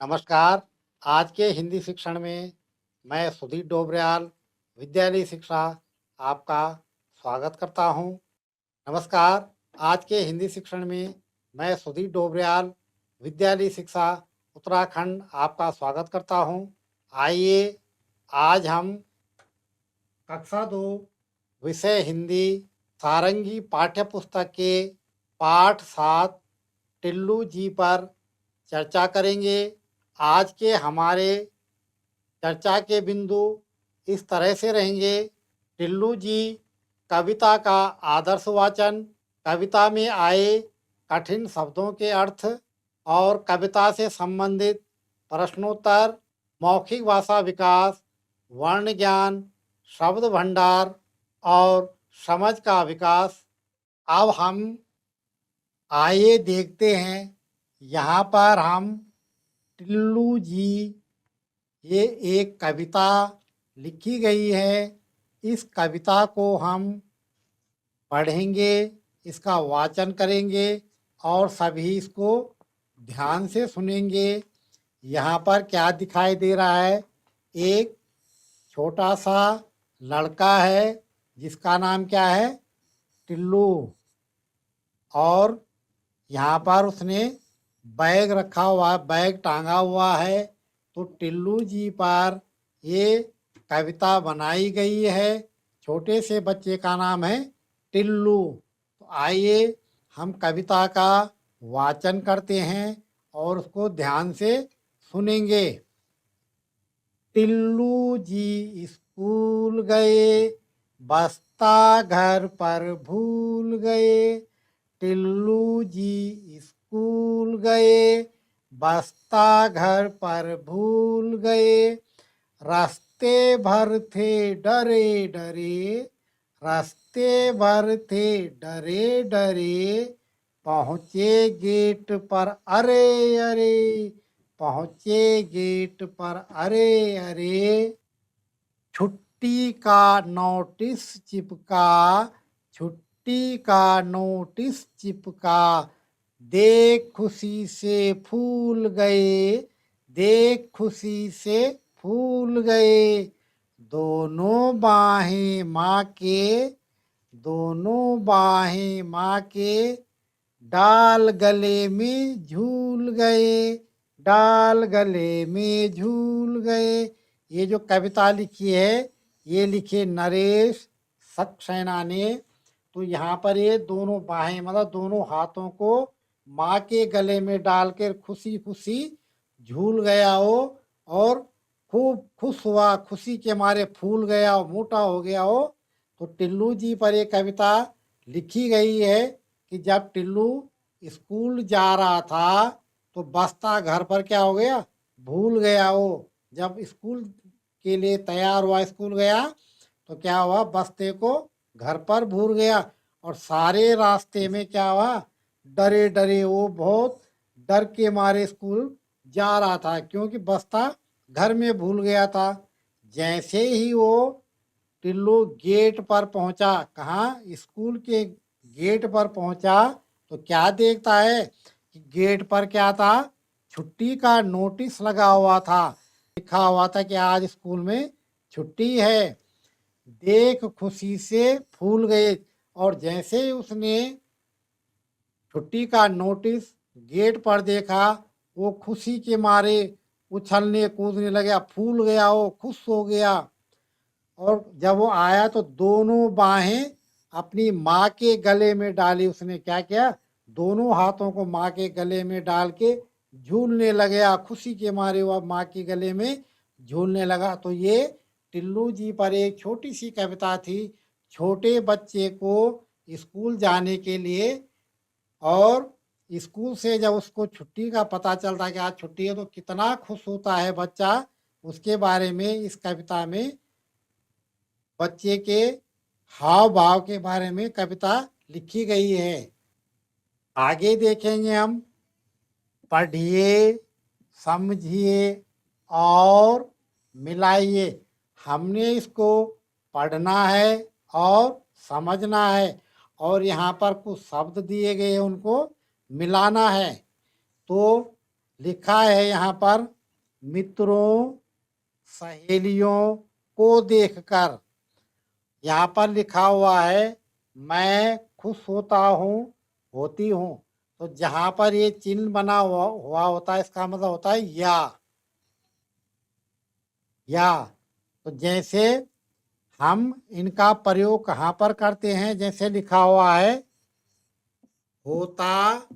नमस्कार। आज के हिंदी शिक्षण में मैं सुधीर डोबरियाल विद्यालय शिक्षा आपका स्वागत करता हूं। नमस्कार। आज के हिंदी शिक्षण में मैं सुधीर डोबरियाल विद्यालय शिक्षा उत्तराखंड आपका स्वागत करता हूं। आइए आज हम कक्षा 2 विषय हिंदी सारंगी पाठ्य पुस्तक के पाठ 7 टिल्लू जी पर चर्चा करेंगे। आज के हमारे चर्चा के बिंदु इस तरह से रहेंगे। टिल्लू जी कविता का आदर्श वाचन, कविता में आए कठिन शब्दों के अर्थ और कविता से संबंधित प्रश्नोत्तर, मौखिक भाषा विकास, वर्ण ज्ञान, शब्द भंडार और समझ का विकास। अब हम आइए देखते हैं। यहाँ पर हम टिल्लू जी ये एक कविता लिखी गई है। इस कविता को हम पढ़ेंगे, इसका वाचन करेंगे और सभी इसको ध्यान से सुनेंगे। यहाँ पर क्या दिखाई दे रहा है? एक छोटा सा लड़का है जिसका नाम क्या है? टिल्लू। और यहाँ पर उसने बैग रखा हुआ, बैग टांगा हुआ है। तो टिल्लू जी पर ये कविता बनाई गई है। छोटे से बच्चे का नाम है टिल्लू। तो आइए हम कविता का वाचन करते हैं और उसको ध्यान से सुनेंगे। टिल्लू जी स्कूल गए, बस्ता घर पर भूल गए। टिल्लू जी स्कूल गए, बस्ता घर पर भूल गए। रास्ते भर थे डरे डरे, रास्ते भर थे डरे डरे। पहुँचे गेट पर अरे अरे, पहुँचे गेट पर अरे अरे। छुट्टी का नोटिस चिपका, छुट्टी का नोटिस चिपका। देख खुशी से फूल गए, देख खुशी से फूल गए। दोनों बाहें माँ के, दोनों बाहें माँ के। डाल गले में झूल गए, डाल गले में झूल गए। ये जो कविता लिखी है ये लिखे नरेश सक्सेना ने। तो यहाँ पर ये दोनों बाहें मतलब दोनों हाथों को माँ के गले में डालकर खुशी खुशी झूल गया हो और खूब खुश हुआ, खुशी के मारे फूल गया हो, मोटा हो गया हो। तो टिल्लू जी पर ये कविता लिखी गई है कि जब टिल्लू स्कूल जा रहा था तो बस्ता घर पर क्या हो गया? भूल गया हो। जब स्कूल के लिए तैयार हुआ, स्कूल गया तो क्या हुआ? बस्ते को घर पर भूल गया। और सारे रास्ते में क्या हुआ? डरे डरे वो बहुत डर के मारे स्कूल जा रहा था क्योंकि बस्ता घर में भूल गया था। जैसे ही वो टिल्लू गेट पर पहुंचा, कहाँ? स्कूल के गेट पर पहुंचा तो क्या देखता है कि गेट पर क्या था? छुट्टी का नोटिस लगा हुआ था, लिखा हुआ था कि आज स्कूल में छुट्टी है। देख खुशी से फूल गए। और जैसे ही उसने छुट्टी का नोटिस गेट पर देखा वो खुशी के मारे उछलने कूदने लगा, फूल गया, वो खुश हो गया। और जब वो आया तो दोनों बाहें अपनी माँ के गले में डाली। उसने क्या किया? दोनों हाथों को माँ के गले में डाल के झूलने लगा, खुशी के मारे वह माँ के गले में झूलने लगा। तो ये टिल्लू जी पर एक छोटी सी कविता थी। छोटे बच्चे को स्कूल जाने के लिए और स्कूल से जब उसको छुट्टी का पता चलता है कि आज छुट्टी है तो कितना खुश होता है बच्चा, उसके बारे में इस कविता में बच्चे के हाव भाव के बारे में कविता लिखी गई है। आगे देखेंगे हम। पढ़िए, समझिए और मिलाइए। हमने इसको पढ़ना है और समझना है और यहाँ पर कुछ शब्द दिए गए हैं उनको मिलाना है। तो लिखा है यहाँ पर मित्रों सहेलियों को देखकर। यहाँ पर लिखा हुआ है मैं खुश होता हूँ, होती हूँ। तो जहाँ पर ये चिन्ह बना हुआ होता है इसका मतलब होता है या। तो जैसे हम इनका प्रयोग कहाँ पर करते हैं, जैसे लिखा हुआ है होता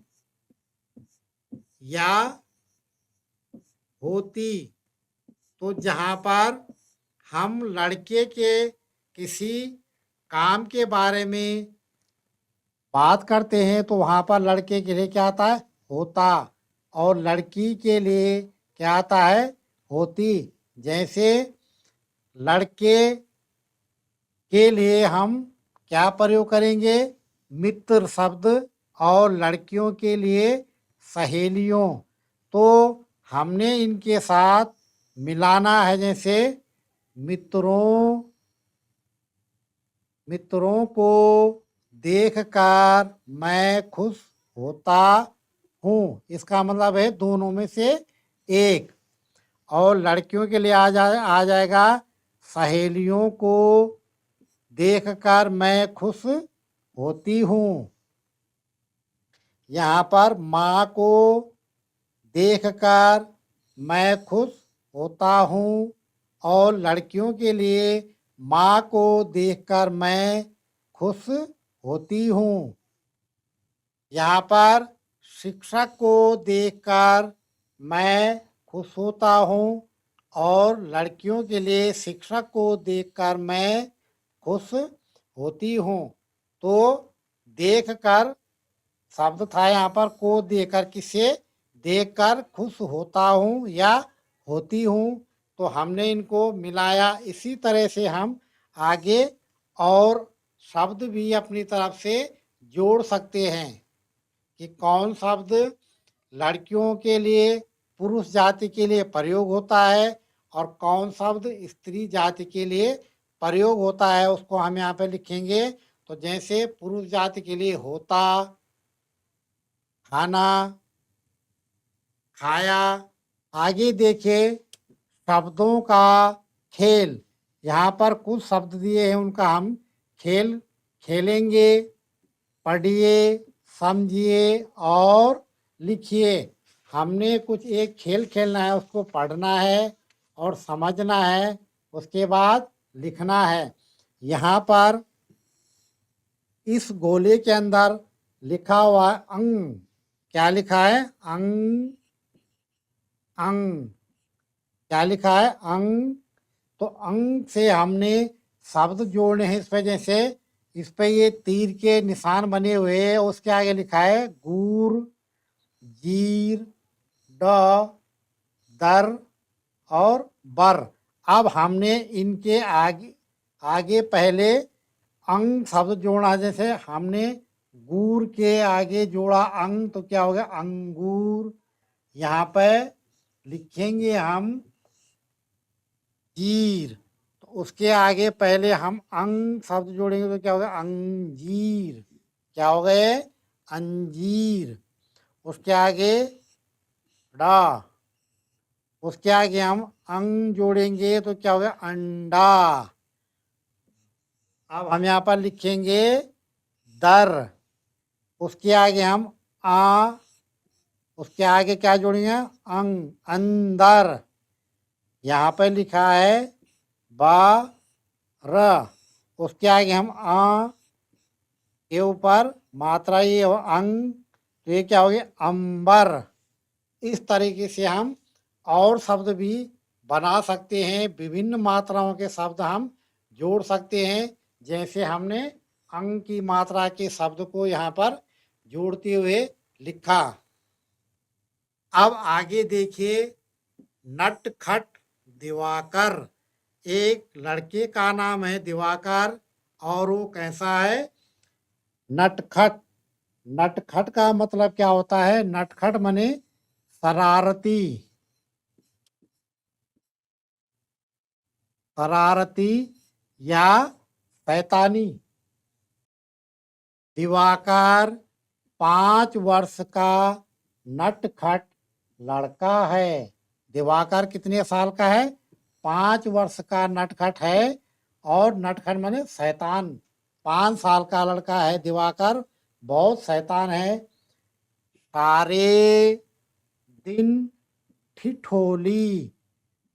या होती। तो जहाँ पर हम लड़के के किसी काम के बारे में बात करते हैं तो वहाँ पर लड़के के लिए क्या आता है होता, और लड़की के लिए क्या आता है होती। जैसे लड़के के लिए हम क्या प्रयोग करेंगे मित्र शब्द, और लड़कियों के लिए सहेलियों। तो हमने इनके साथ मिलाना है, जैसे मित्रों मित्रों को देखकर मैं खुश होता हूँ, इसका मतलब है दोनों में से एक। और लड़कियों के लिए आ जाएगा सहेलियों को देखकर मैं खुश होती हूँ। यहाँ पर माँ को देखकर मैं खुश होता हूँ, और लड़कियों के लिए माँ को देखकर मैं खुश होती हूँ। यहाँ पर शिक्षक को देखकर मैं खुश होता हूँ, और लड़कियों के लिए शिक्षक को देखकर मैं खुश होती हूँ। तो देखकर शब्द था यहाँ पर को देखकर, किसे देखकर खुश होता हूँ या होती हूँ। तो हमने इनको मिलाया। इसी तरह से हम आगे और शब्द भी अपनी तरफ से जोड़ सकते हैं कि कौन शब्द लड़कियों के लिए पुरुष जाति के लिए प्रयोग होता है और कौन शब्द स्त्री जाति के लिए प्रयोग होता है, उसको हम यहाँ पे लिखेंगे। तो जैसे पुरुष जाति के लिए होता, खाना, खाया। आगे देखिए शब्दों का खेल। यहाँ पर कुछ शब्द दिए हैं, उनका हम खेल खेलेंगे। पढ़िए, समझिए और लिखिए। हमने कुछ एक खेल खेलना है, उसको पढ़ना है और समझना है, उसके बाद लिखना है। यहाँ पर इस गोले के अंदर लिखा हुआ अंग, क्या लिखा है अंग, अंग क्या लिखा है अंग। तो अंग से हमने शब्द जोड़ने हैं इस पे। जैसे इस पे ये तीर के निशान बने हुए हैं, उसके आगे लिखा है गुर, जीर, ड, दर और बर। अब हमने इनके आगे आगे पहले अंग शब्द जोड़ा। जैसे हमने गुर के आगे जोड़ा अंग, तो क्या हो गया अंगूर। यहाँ पे लिखेंगे हम जीर, तो उसके आगे पहले हम अंग शब्द जोड़ेंगे तो क्या होगा अंजीर। क्या हो गए अंजीर। उसके आगे डा, उसके आगे हम अंग जोड़ेंगे तो क्या होगा अंडा। अब हम यहाँ पर लिखेंगे दर, उसके आगे हम आ, उसके आगे क्या जोड़ेंगे अंग, अंदर। यहाँ पर लिखा है बा र, उसके आगे हम आ के ऊपर मात्रा ये हो अंग, तो ये क्या हो गया अंबर। इस तरीके से हम और शब्द भी बना सकते हैं, विभिन्न मात्राओं के शब्द हम जोड़ सकते हैं। जैसे हमने अंग की मात्रा के शब्द को यहाँ पर जोड़ते हुए लिखा। अब आगे देखिए नटखट दिवाकर। एक लड़के का नाम है दिवाकर, और वो कैसा है नटखट। नटखट का मतलब क्या होता है, नटखट माने शरारती, शरारती या शैतानी। दिवाकर 5 वर्ष का नटखट लड़का है। दिवाकर कितने साल का है? 5 वर्ष का नटखट है। और नटखट माने शैतान। 5 साल का लड़का है दिवाकर, बहुत शैतान है। सारे दिन ठिठोली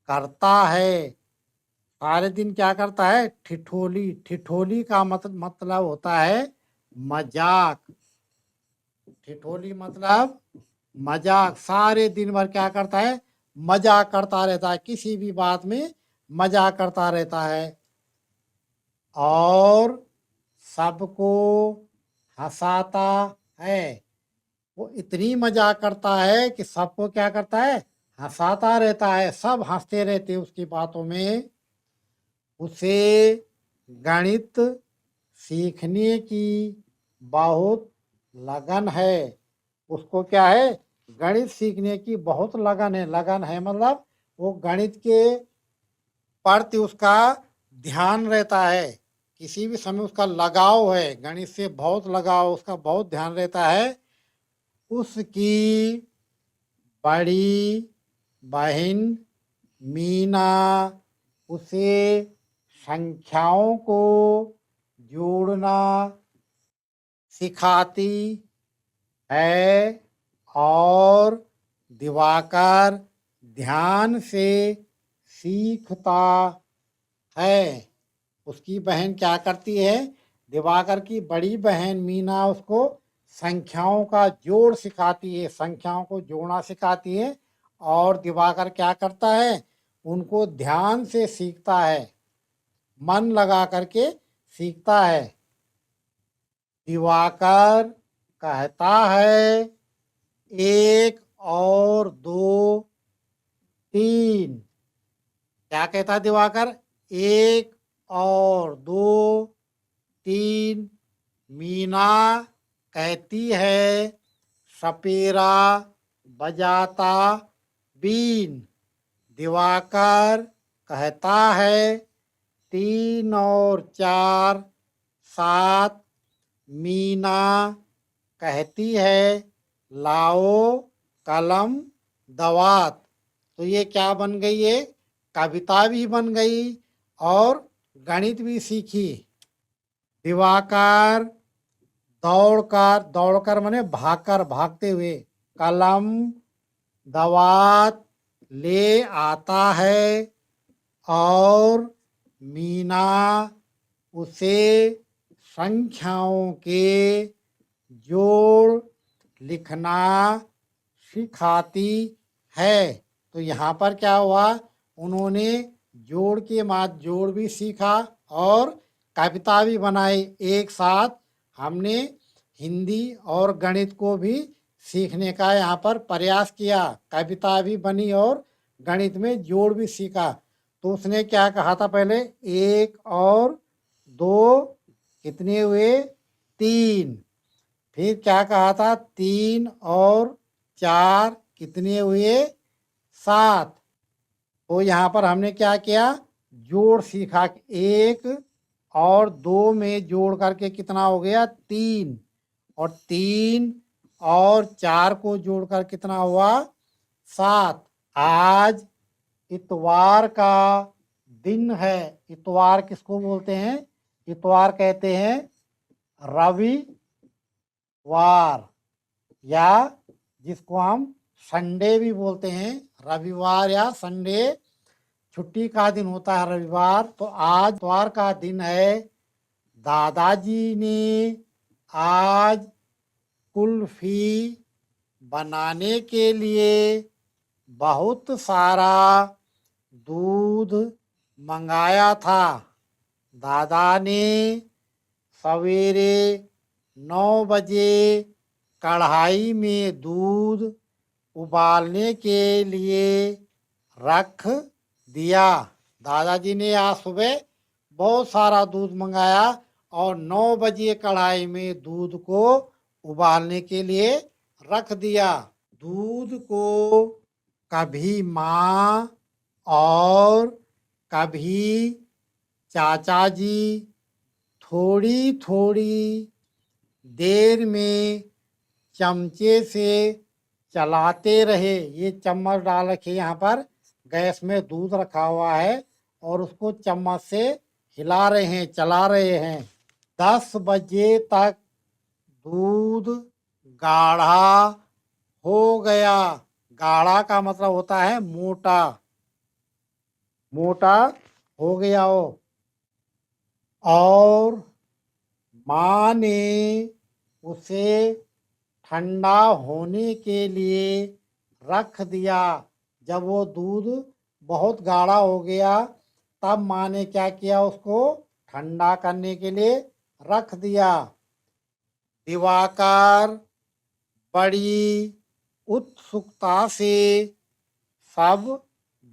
करता है। सारे दिन क्या करता है? ठिठोली। ठिठोली का मतलब होता है मजाक। ठिठोली मतलब मजाक। सारे दिन भर क्या करता है? मजाक करता रहता है, किसी भी बात में मजाक करता रहता है। और सबको हंसाता है। वो इतनी मजाक करता है कि सबको क्या करता है? हंसाता रहता है। सब हंसते रहते उसकी बातों में। उसे गणित सीखने की बहुत लगन है। उसको क्या है? गणित सीखने की बहुत लगन है। लगन है मतलब वो गणित के प्रति उसका ध्यान रहता है। किसी भी समय उसका लगाव है, गणित से बहुत लगाव, उसका बहुत ध्यान रहता है। उसकी बड़ी बहन मीना उसे संख्याओं को जोड़ना सिखाती है। और दिवाकर ध्यान से सीखता है। उसकी बहन क्या करती है? दिवाकर की बड़ी बहन मीना उसको संख्याओं का जोड़ सिखाती है, संख्याओं को जोड़ना सिखाती है। और दिवाकर क्या करता है? उनको ध्यान से सीखता है, मन लगा करके सीखता है। दिवाकर कहता है 1 और 2 3। क्या कहता है दिवाकर? 1 और 2 3। मीना कहती है सपेरा बजाता बीन। दिवाकर कहता है 3 और 4 7। मीना कहती है लाओ कलम दवात। तो ये क्या बन गई है? कविता भी बन गई और गणित भी सीखी। दिवाकर दौड़कर, दौड़कर माने भागकर, भागते हुए कलम दवात ले आता है। और मीना उसे संख्याओं के जोड़ लिखना सिखाती है। तो यहाँ पर क्या हुआ? उन्होंने जोड़ के मात जोड़ भी सीखा और कविता भी बनाई। एक साथ हमने हिंदी और गणित को भी सीखने का यहाँ पर प्रयास किया। कविता भी बनी और गणित में जोड़ भी सीखा। तो उसने क्या कहा था पहले? 1 और 2 कितने हुए? 3। फिर क्या कहा था? 3 और 4 कितने हुए? 7। तो यहाँ पर हमने क्या किया? जोड़ सीखा। 1 और 2 में जोड़ करके कितना हो गया? 3। और 3 और 4 को जोड़कर कितना हुआ? 7। आज इतवार का दिन है। इतवार किसको बोलते हैं? इतवार कहते हैं रविवार, या जिसको हम संडे भी बोलते हैं। रविवार या संडे छुट्टी का दिन होता है रविवार। तो आज इतवार का दिन है। दादाजी ने आज कुल्फी बनाने के लिए बहुत सारा दूध मंगाया था। दादा ने सवेरे 9 बजे कढ़ाई में दूध उबालने के लिए रख दिया। दादाजी ने आज सुबह बहुत सारा दूध मंगाया और 9 बजे कढ़ाई में दूध को उबालने के लिए रख दिया। दूध को कभी माँ और कभी चाचा जी थोड़ी थोड़ी देर में चमचे से चलाते रहे। ये चम्मच डाल रखे यहाँ पर, गैस में दूध रखा हुआ है और उसको चम्मच से हिला रहे हैं, चला रहे हैं। 10 बजे तक दूध गाढ़ा हो गया। गाढ़ा का मतलब होता है मोटा, मोटा हो गया हो। और माँ ने उसे ठंडा होने के लिए रख दिया। जब वो दूध बहुत गाढ़ा हो गया तब माँ ने क्या किया, उसको ठंडा करने के लिए रख दिया। दिवाकर बड़ी उत्सुकता से सब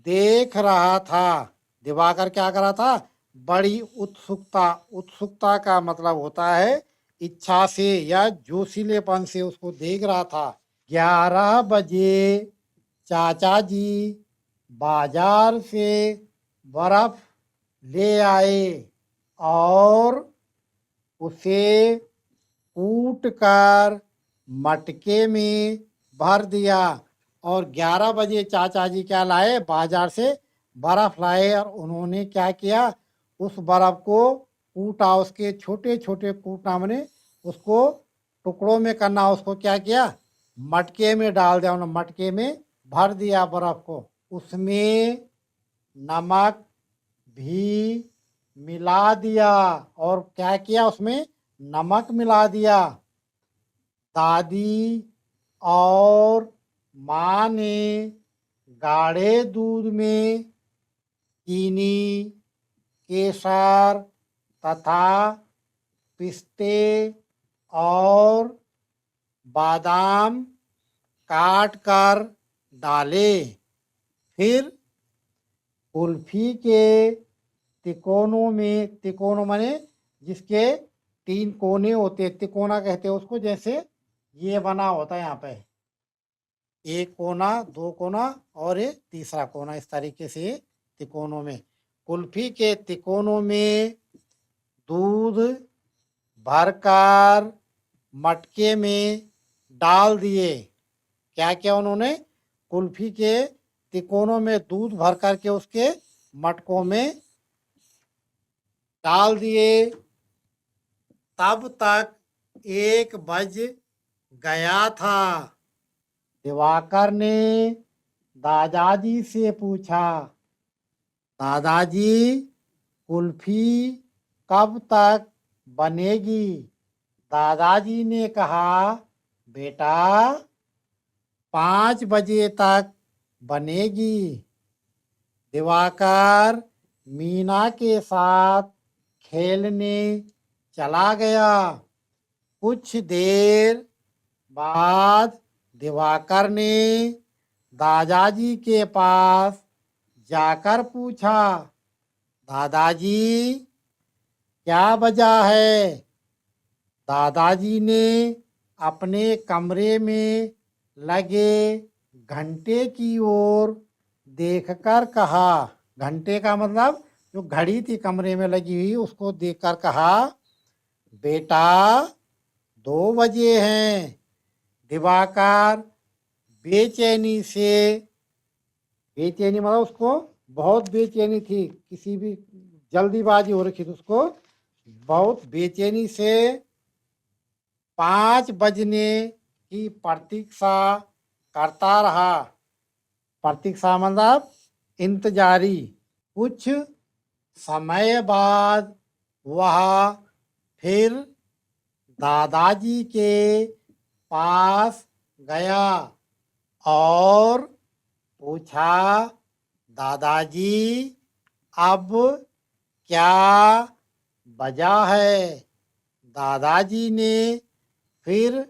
देख रहा था। दिवाकर क्या कर रहा था? बड़ी उत्सुकता, उत्सुकता का मतलब होता है इच्छा से या जोशीलेपन से उसको देख रहा था। 11 बजे चाचा जी बाजार से बर्फ ले आए और उसे कूट कर मटके में भर दिया। और 11 बजे चाचा जी क्या लाए? बाजार से बर्फ लाए और उन्होंने क्या किया, उस बर्फ को कूटा, उसके छोटे छोटे कूटा, मैंने उसको टुकड़ों में करना, उसको क्या किया, मटके में डाल दिया, उन्होंने मटके में भर दिया बर्फ को। उसमें नमक भी मिला दिया। और क्या किया, उसमें नमक मिला दिया। दादी और माँ ने गाढ़े दूध में चीनी, केसर तथा पिस्ते और बादाम काट कर डाले। फिर कुल्फी के तिकोनों में, तिकोनों माने जिसके 3 कोने होते, तिकोना कहते हैं उसको, जैसे ये बना होता है यहाँ पे, एक कोना, 2 कोना और एक तीसरा कोना, इस तरीके से तिकोनों में, कुल्फी के तिकोनों में दूध भरकर मटके में डाल दिए। क्या किया उन्होंने? कुल्फी के तिकोनों में दूध भर करके उसके मटकों में डाल दिए। तब तक 1 बज गया था। दिवाकर ने दादाजी से पूछा, दादाजी कुल्फी कब तक बनेगी? दादाजी ने कहा, बेटा 5 बजे तक बनेगी। दिवाकर मीना के साथ खेलने चला गया। कुछ देर बाद दिवाकर ने दादाजी के पास जाकर पूछा, दादाजी क्या वजह है? दादाजी ने अपने कमरे में लगे घंटे की ओर देखकर कहा, घंटे का मतलब जो घड़ी थी कमरे में लगी हुई उसको देखकर कहा, बेटा 2 बजे हैं। दिवाकर बेचैनी से, बेचैनी मतलब उसको बहुत बेचैनी थी, किसी भी जल्दीबाजी हो रखी थी उसको, बहुत बेचैनी से 5 बजने की प्रतीक्षा करता रहा। प्रतीक्षा मतलब इंतजारी। कुछ समय बाद वह फिर दादाजी के पास गया और पूछा, दादाजी अब क्या वजह है? दादाजी ने फिर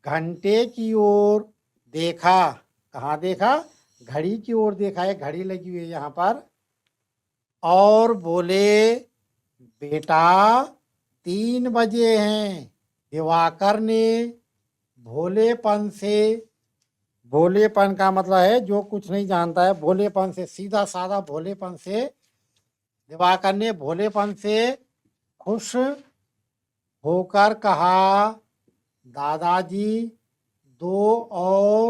घंटे की ओर देखा। कहाँ देखा? घड़ी की ओर देखा है, घड़ी लगी हुई है यहाँ पर, और बोले, बेटा 3 बजे हैं। दिवाकर ने भोलेपन से, भोलेपन का मतलब है जो कुछ नहीं जानता है, भोलेपन से, सीधा साधा भोलेपन से, दिवाकर ने भोलेपन से खुश होकर कहा, दादाजी 2 और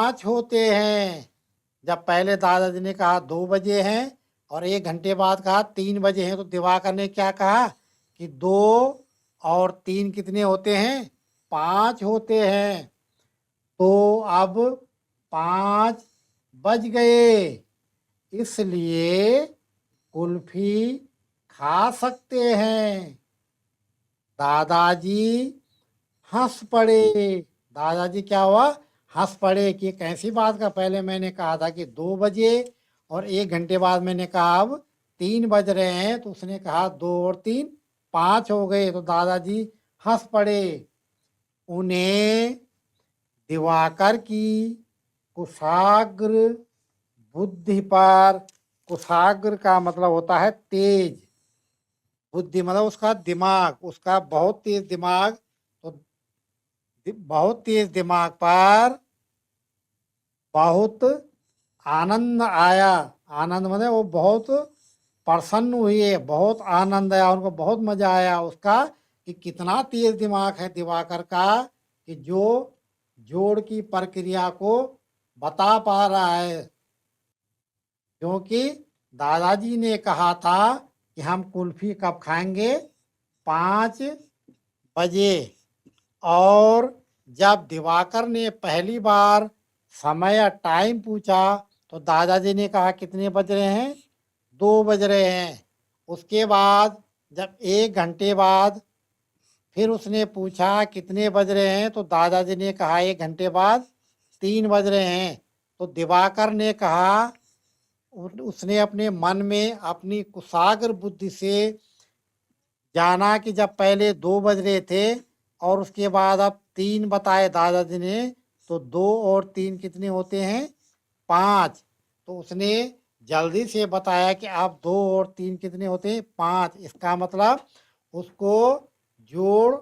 5 होते हैं। जब पहले दादाजी ने कहा 2 बजे हैं और 1 घंटे बाद कहा 3 बजे हैं, तो दिवाकर ने क्या कहा कि 2 और 3 कितने होते हैं? 5 होते हैं। तो अब 5 बज गए, इसलिए कुल्फी खा सकते हैं। दादाजी हंस पड़े। दादाजी क्या हुआ? हंस पड़े कि कैसी बात का, पहले मैंने कहा था कि 2 बजे और 1 घंटे बाद मैंने कहा अब 3 बज रहे हैं, तो उसने कहा 2 और 3 5 हो गए। तो दादाजी हंस पड़े। उन्हें दिवाकर की कुशाग्र बुद्धि पर, कुशाग्र का मतलब होता है तेज, बुद्धि मतलब उसका दिमाग, उसका बहुत तेज दिमाग, तो बहुत तेज दिमाग पर बहुत आनंद आया। आनंद मतलब वो बहुत प्रसन्न हुए, बहुत आनंद आया, उनको बहुत मजा आया उसका कि कितना तेज दिमाग है दिवाकर का, कि जो जोड़ की प्रक्रिया को बता पा रहा है। क्योंकि दादाजी ने कहा था कि हम कुल्फी कब खाएंगे? 5 बजे। और जब दिवाकर ने पहली बार समय या टाइम पूछा, तो दादाजी ने कहा कितने बज रहे हैं? 2 बज रहे हैं। उसके बाद जब 1 घंटे बाद फिर उसने पूछा कितने बज रहे हैं, तो दादाजी ने कहा 1 घंटे बाद 3 बज रहे हैं। तो दिवाकर ने कहा, उसने अपने मन में अपनी कुशाग्र बुद्धि से जाना कि जब पहले 2 बज रहे थे और उसके बाद अब 3 बताए दादाजी ने, तो 2 और 3 कितने होते हैं? 5। तो उसने जल्दी से बताया कि अब 2 और 3 कितने होते हैं? 5। इसका मतलब उसको जोड़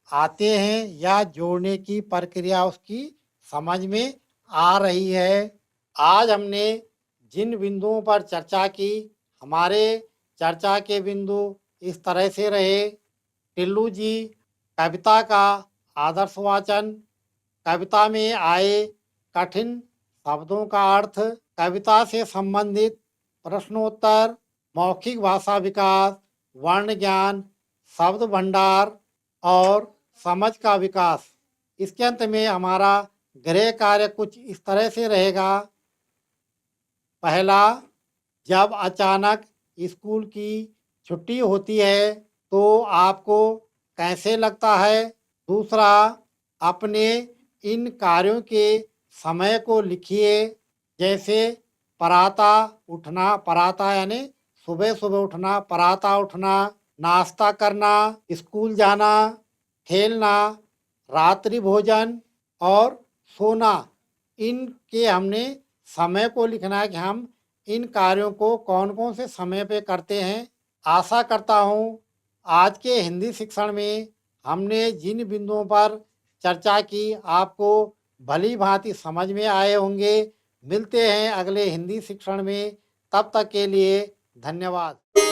आते हैं या जोड़ने की प्रक्रिया उसकी समझ में आ रही है। आज हमने जिन बिंदुओं पर चर्चा की, हमारे चर्चा के बिंदु इस तरह से रहे। टिल्लू जी कविता का आदर्श वाचन, कविता में आए कठिन शब्दों का अर्थ, कविता से संबंधित प्रश्नोत्तर, मौखिक भाषा विकास, वर्ण ज्ञान, शब्द भंडार और समझ का विकास। इसके अंत में हमारा गृह कार्य कुछ इस तरह से रहेगा। पहला, जब अचानक स्कूल की छुट्टी होती है तो आपको कैसे लगता है? दूसरा, अपने इन कार्यों के समय को लिखिए, जैसे पराता उठना, पराता यानी सुबह सुबह उठना, पराता उठना, नाश्ता करना, स्कूल जाना, खेलना, रात्रि भोजन और सोना। इनके हमने समय को लिखना है कि हम इन कार्यों को कौन कौन से समय पे करते हैं। आशा करता हूँ आज के हिंदी शिक्षण में हमने जिन बिंदुओं पर चर्चा की आपको भली भांति समझ में आए होंगे। मिलते हैं अगले हिंदी शिक्षण में, तब तक के लिए धन्यवाद।